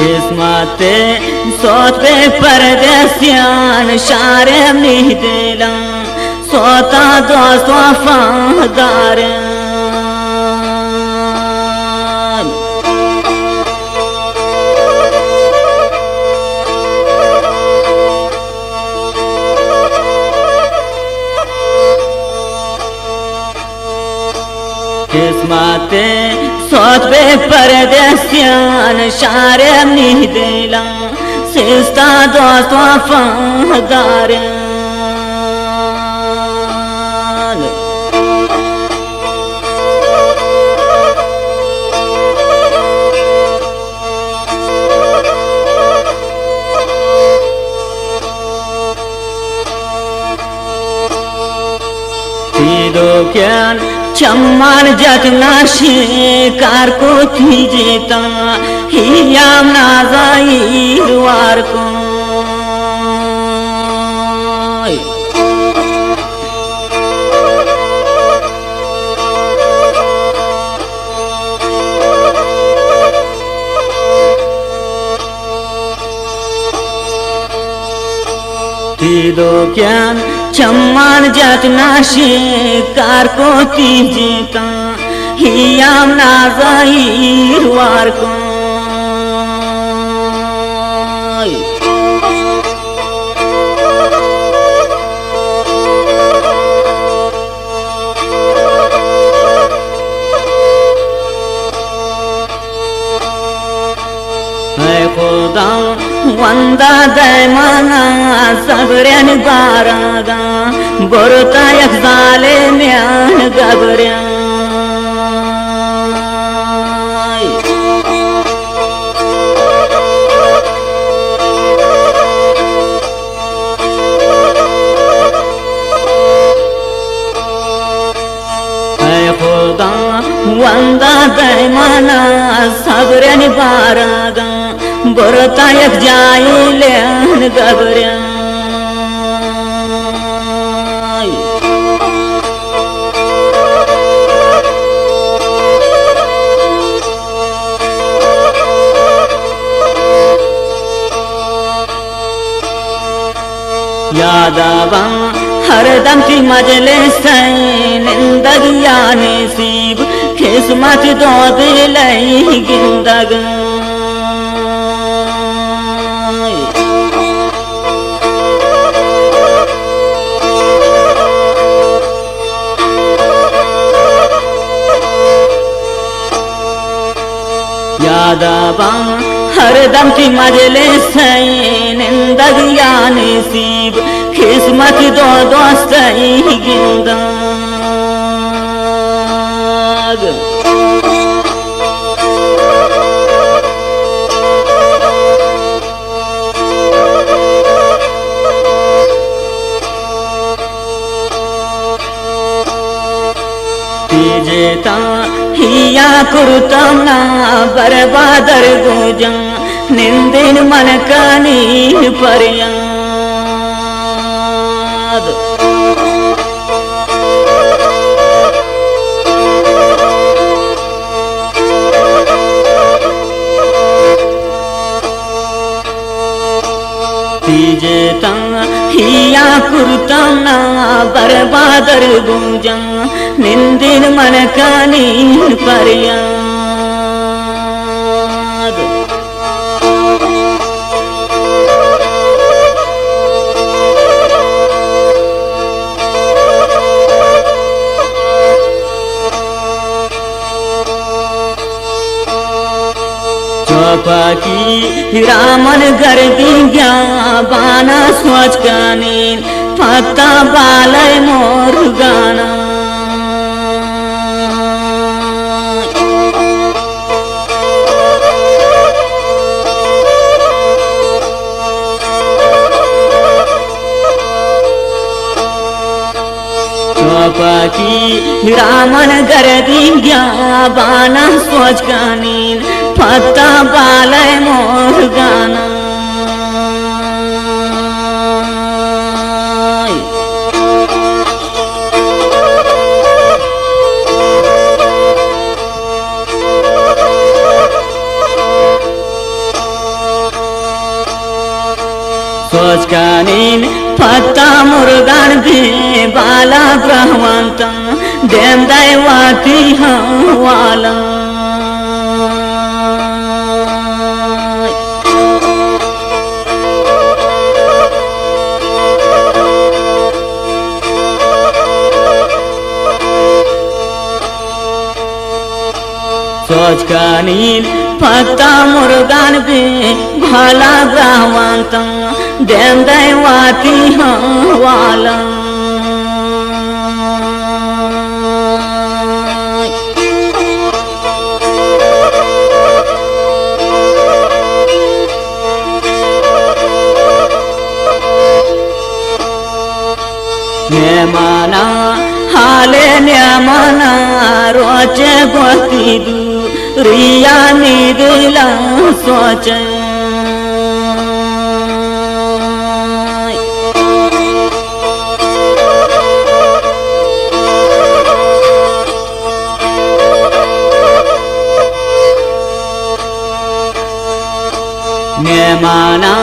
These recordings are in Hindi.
किस्मते सोत पे परदेसियान शारे मिहदेला सोता दोस्त वफादार किस्मते सोत पे परदेसियान शारे मिहदेला सिस्ता दोस्त वफादार क्या चम्मान जतना शिकार को थी जेता हियाम नाजाई द्वार को दो क्या चम्मान जतना शिकार को तीजेता हियाम नाजाई वार को खुदा वंदा दैमाना सबरन बारागा बोरता यखजाले म्यान गबर्या खुदा वंदा दैमाना सबरन बारागा बोरता यक जाइले गबर्या यादावा हरदम की मजलिस निंदगिया नसीब किस्मत दो दिलई गिंदग यादावा हरदम की मजलिस निंदगिया नसीब किस्मत दो दोस्त गिंदग जेता हिया कुरुतमना बर्बादर गोजा निंदिन मन कानी परियाद जेता हिया कुरुतमना बर्बादर गोजा निंदिन मन कानी परियाद चौपाकी रामन कर दिया बाना सोच कानी पत्ता बालय मोर गाना चौपाकी रामन कर दिया बाना सोच कानी पत्ता बालय मोर गाना सोचकानीन फत्ता मुर्गान भी बाला ब्रह्मंत देम दैवाती हवाला सोचकानीन फत्ता मुर्गान भी भला ब्रह्मंत देम दैवाती हवाला नेमाना हाले नेमाना रोचे गोती दू रिया निदिला सोचे नेमाना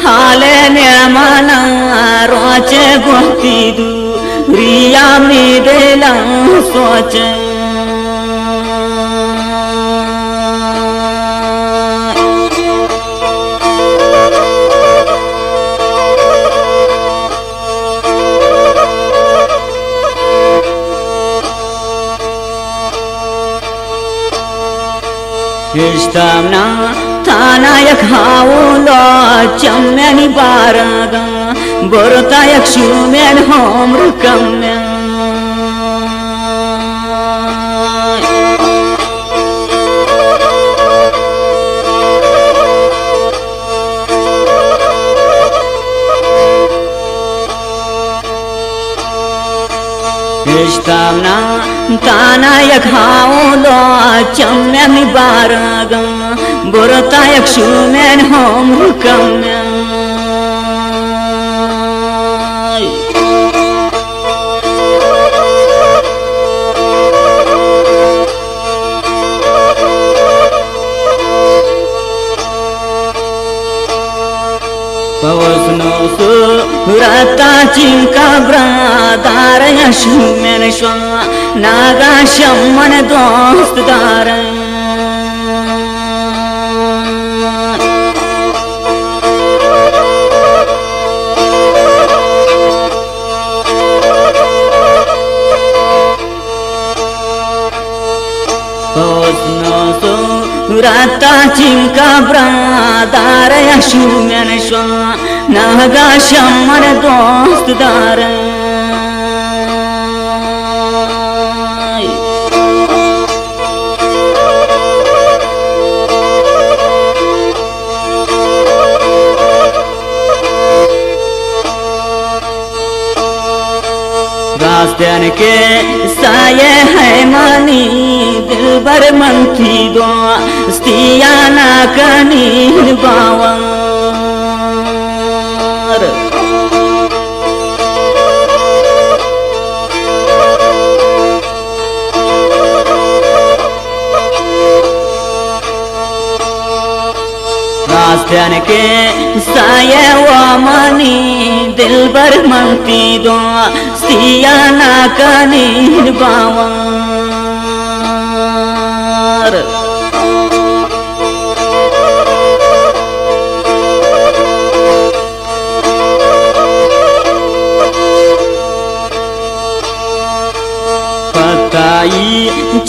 हाले नेमाना रोचे गोती दू रिया निदिला सोचे इष्टमना तानायक हावलो चम्यानी बारागा बोरतायक शुमेन होमर कम्या इष्टमना तानायक हावलो चम्यानी बारागा बोरतायक शुमेन होमर कम्या पवसनो सुरता चिंका ब्रादार यशुमेन श्वा नागा शमन दोस्त दार रता चिंका ब्रादार यशुमेन श्वा नागा शमन दोस्त दार रास्तेन के साये है मानी दिलबर मंथी दो स्तिया ना कनी बावर रास्तेन के साये वामनी दिलबर मंथी दो स्तिया ना कनी बावर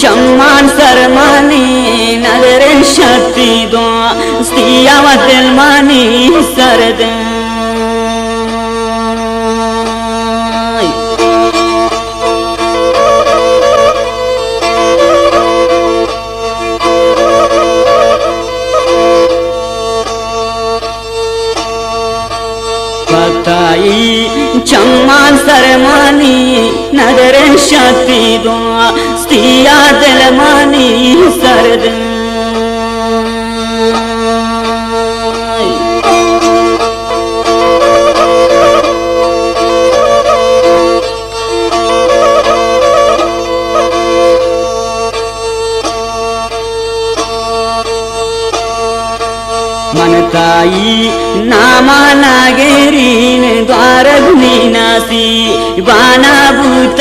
चम्मान सरमानी नजरे शक्ति दो स्तिया दिल मानी सरद चम्मान सरमानी नजरे शक्ति दो स्तिया दिल मानी सरद मन ताई नामा लागेरिन द्वार घुनी नासी बाना बुत